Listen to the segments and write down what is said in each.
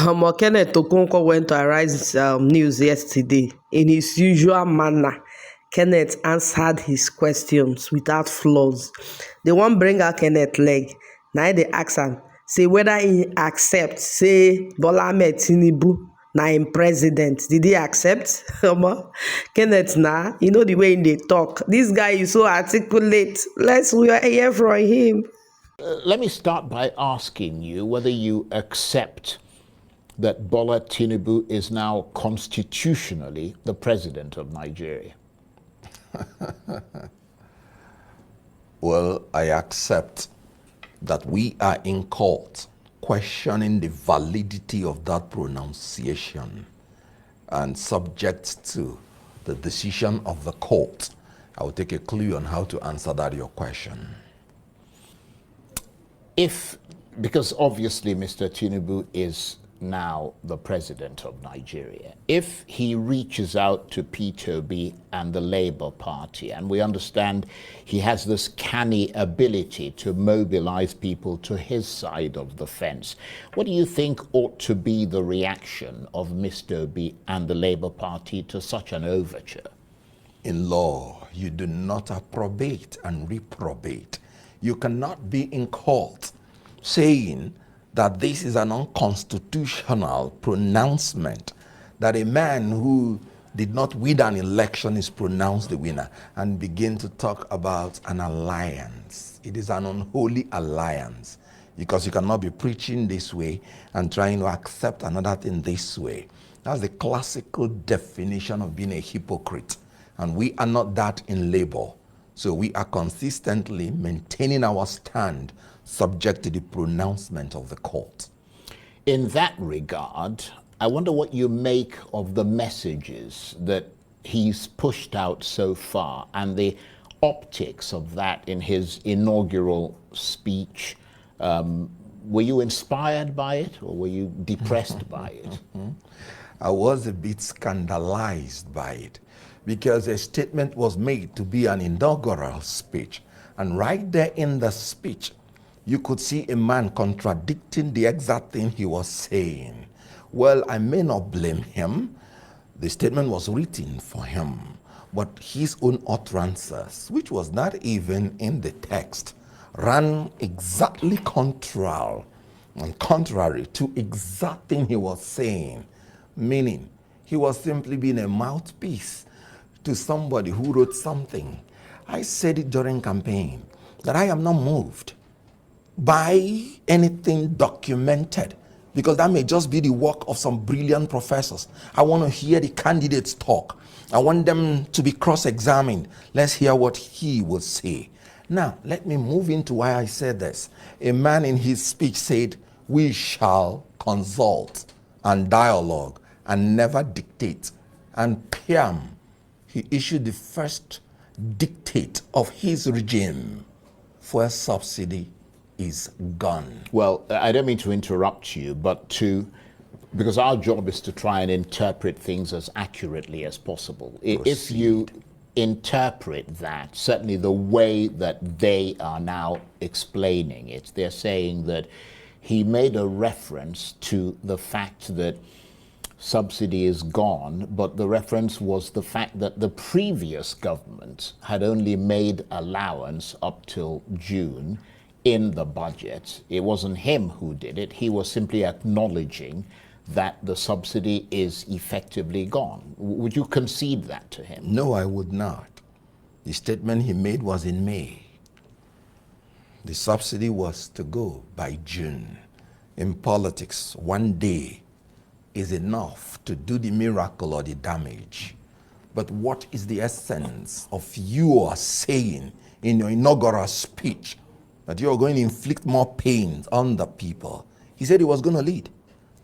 Kenneth Okonkwo went to Arise News yesterday. In his usual manner, Kenneth answered his questions without flaws. They won't bring out Kenneth leg. Now they ask him, say whether he accept, say Bola Ahmed Tinibu, na him president. Did he accept? Kenneth, you know the way they talk. This guy is so articulate. Let's hear from him. Let me start by asking you whether you accept that Bola Tinibu is now constitutionally the president of Nigeria. Well, I accept that we are in court questioning the validity of that pronunciation and subject to the decision of the court. I will take a clue on how to answer that your question. Because obviously Mr. Tinibu is now the president of Nigeria, if he reaches out to Peter Obi and the Labour Party, and we understand he has this canny ability to mobilize people to his side of the fence, what do you think ought to be the reaction of Mr. Obi and the Labour Party to such an overture? In law, you do not approbate and reprobate. You cannot be in court saying that this is an unconstitutional pronouncement, that a man who did not win an election is pronounced the winner, and begin to talk about an alliance. It is an unholy alliance, because you cannot be preaching this way and trying to accept another thing this way. That's the classical definition of being a hypocrite, and we are not that in Labour. So we are consistently maintaining our stand subject to the pronouncement of the court. In that regard, I wonder what you make of the messages that he's pushed out so far and the optics of that in his inaugural speech. Were you inspired by it, or were you depressed by it? I was a bit scandalized by it, because a statement was made to be an inaugural speech, and right there in the speech, you could see a man contradicting the exact thing he was saying. Well, I may not blame him. The statement was written for him, but his own utterances, which was not even in the text, ran exactly contrary to exact thing he was saying, meaning he was simply being a mouthpiece to somebody who wrote something. I said it during campaign that I am not moved by anything documented, because that may just be the work of some brilliant professors. I want to hear the candidates talk. I want them to be cross-examined. Let's hear what he will say. Now, let me move into why I said this. A man in his speech said, "We shall consult and dialogue and never dictate." And Piam, he issued the first dictate of his regime. Fuel subsidy is gone. Well, I don't mean to interrupt you, but because our job is to try and interpret things as accurately as possible. Proceed. If you interpret that, certainly the way that they are now explaining it, they're saying that he made a reference to the fact that subsidy is gone, but the reference was the fact that the previous government had only made allowance up till June in the budget. It wasn't him who did it. He was simply acknowledging that the subsidy is effectively gone. Would you concede that to him? No, I would not. The statement he made was in May. The subsidy was to go by June. In politics, one day is enough to do the miracle or the damage. But what is the essence of you are saying in your inaugural speech that you are going to inflict more pain on the people? He said he was going to lead.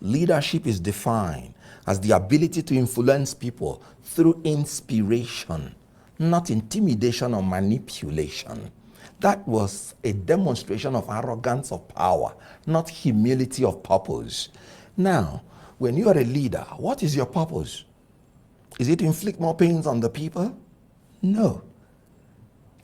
Leadership is defined as the ability to influence people through inspiration, not intimidation or manipulation. That was a demonstration of arrogance of power, not humility of purpose. Now, when you are a leader, what is your purpose? Is it to inflict more pains on the people? No.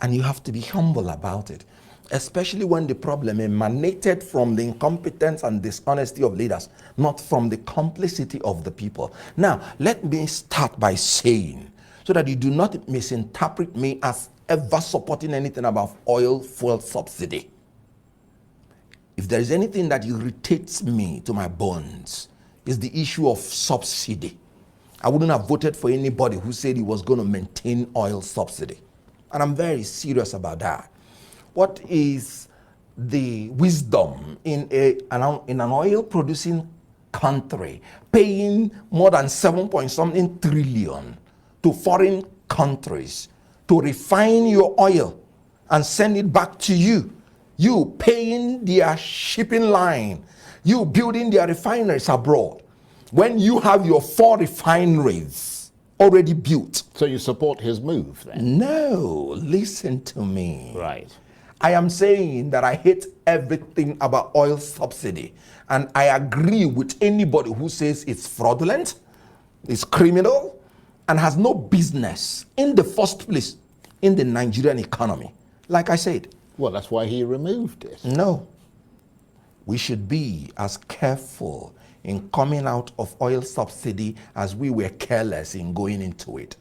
And you have to be humble about it. especially when the problem emanated from the incompetence and dishonesty of leaders, not from the complicity of the people. Now, let me start by saying, so that you do not misinterpret me as ever supporting anything about oil fuel subsidy. If there is anything that irritates me to my bones, is the issue of subsidy. I wouldn't have voted for anybody who said he was going to maintain oil subsidy. And I'm very serious about that. What is the wisdom in an oil producing country paying more than 7 trillion to foreign countries to refine your oil and send it back to you? You paying their shipping line, you building their refineries abroad, when you have your 4 refineries already built. So you support his move then? No, listen to me. Right. I am saying that I hate everything about oil subsidy, and I agree with anybody who says it's fraudulent, it's criminal, and has no business in the first place in the Nigerian economy. Like I said. Well, that's why he removed it. No. We should be as careful in coming out of oil subsidy as we were careless in going into it.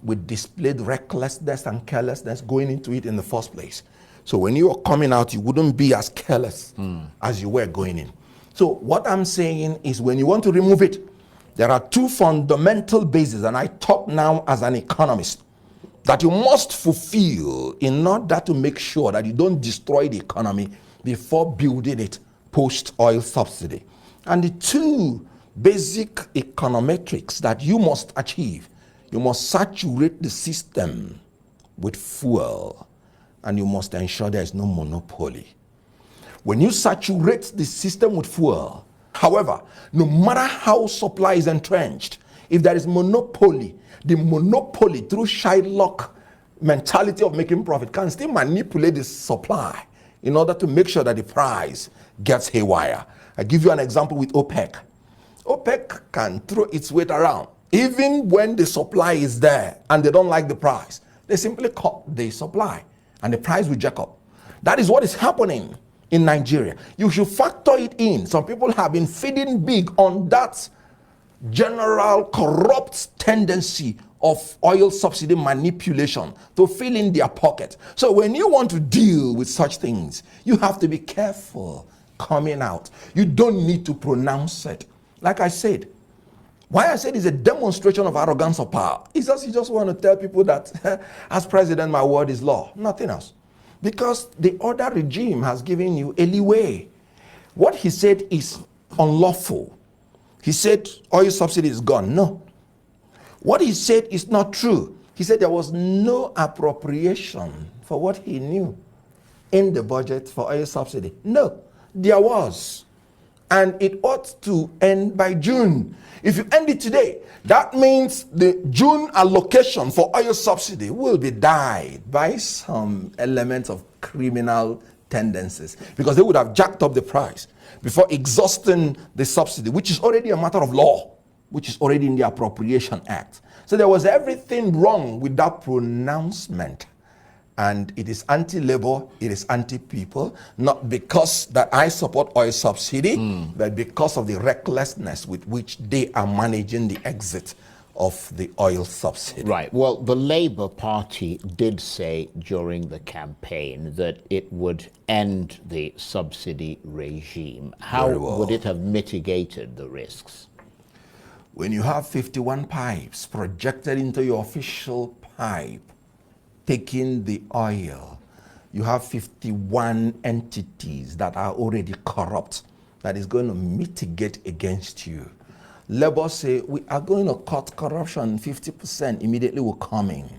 We displayed recklessness and carelessness going into it in the first place. So when you are coming out, you wouldn't be as careless as you were going in. So what I'm saying is, when you want to remove it, there are 2 fundamental bases, and I talk now as an economist, that you must fulfill in order to make sure that you don't destroy the economy before building it post-oil subsidy. And the 2 basic econometrics that you must achieve: you must saturate the system with fuel, and you must ensure there is no monopoly. When you saturate the system with fuel, however, no matter how supply is entrenched, if there is monopoly, the monopoly, through Shylock mentality of making profit, can still manipulate the supply in order to make sure that the price gets haywire. I give you an example with OPEC. OPEC can throw its weight around. Even when the supply is there and they don't like the price, they simply cut the supply and the price will jack up. That is what is happening in Nigeria. You should factor it in. Some people have been feeding big on that general corrupt tendency of oil subsidy manipulation to fill in their pocket. So when you want to deal with such things, you have to be careful coming out. You don't need to pronounce it. Like I said, why I said it's a demonstration of arrogance of power. It's just, you just want to tell people that as president, my word is law, nothing else. Because the other regime has given you a leeway. What he said is unlawful. He said oil subsidy is gone. No. What he said is not true. He said there was no appropriation for what he knew in the budget for oil subsidy. No, there was. And it ought to end by June. If you end it today, that means the June allocation for oil subsidy will be dyed by some elements of criminal tendencies, because they would have jacked up the price before exhausting the subsidy, which is already a matter of law, which is already in the Appropriation Act. So there was everything wrong with that pronouncement. And it is anti-labor, it is anti-people, not because that I support oil subsidy, but because of the recklessness with which they are managing the exit of the oil subsidy. Right. Well, the Labour Party did say during the campaign that it would end the subsidy regime. How would it have mitigated the risks? When you have 51 pipes projected into your official pipe, taking the oil, you have 51 entities that are already corrupt that is going to mitigate against you. Labour say, we are going to cut corruption 50%, immediately will come in.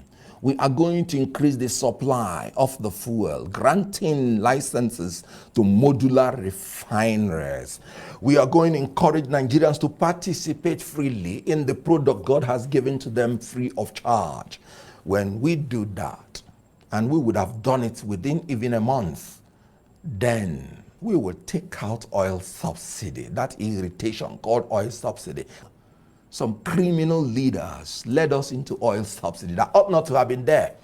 We are going to increase the supply of the fuel, granting licenses to modular refineries. We are going to encourage Nigerians to participate freely in the product God has given to them free of charge. When we do that, and we would have done it within even a month, then we will take out oil subsidy, that irritation called oil subsidy. Some criminal leaders led us into oil subsidy that ought not to have been there.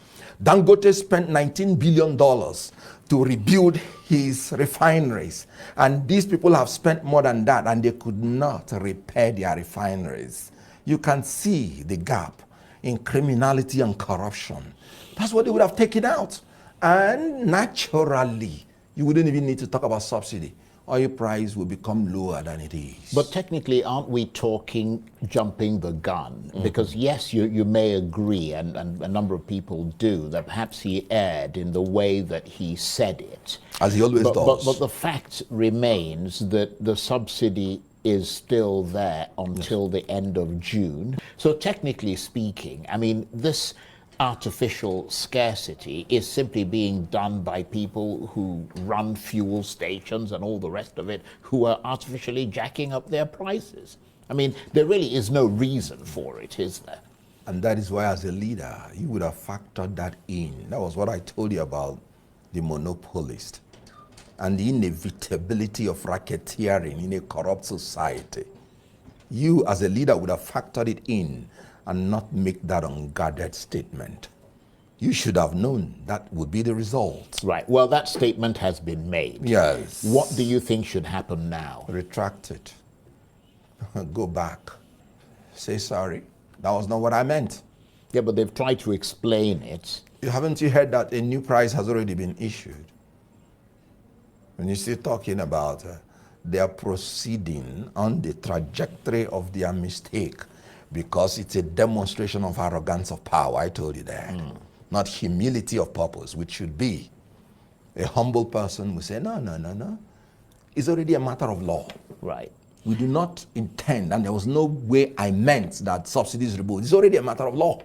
Dangote spent $19 billion to rebuild his refineries. And these people have spent more than that, and they could not repair their refineries. You can see the gap in criminality and corruption. That's what they would have taken out. And naturally, you wouldn't even need to talk about subsidy. Oil price will become lower than it is. But technically, aren't we talking jumping the gun? Because yes, you may agree, and a number of people do, that perhaps he erred in the way that he said it. As he always does. But the fact remains that the subsidy is still there until the end of June. So technically speaking, I mean, this artificial scarcity is simply being done by people who run fuel stations and all the rest of it, who are artificially jacking up their prices. I mean, there really is no reason for it, is there? And that is why, as a leader, you would have factored that in. That was what I told you about the monopolist and the inevitability of racketeering in a corrupt society. You, as a leader, would have factored it in and not make that unguarded statement. You should have known that would be the result. Right. Well, that statement has been made. Yes. What do you think should happen now? Retract it. Go back. Say sorry. That was not what I meant. Yeah, but they've tried to explain it. Haven't you heard that a new price has already been issued? When you still talking about they are proceeding on the trajectory of their mistake, because it's a demonstration of arrogance of power. I told you that. Not humility of purpose, which should be. A humble person will say, no. It's already a matter of law. Right. We do not intend, and there was no way I meant that subsidies removed. It's already a matter of law.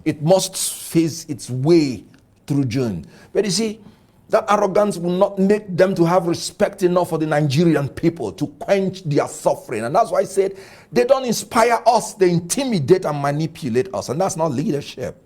It must face its way through June. But you see, that arrogance will not make them to have respect enough for the Nigerian people to quench their suffering. And that's why I said they don't inspire us, they intimidate and manipulate us. And that's not leadership.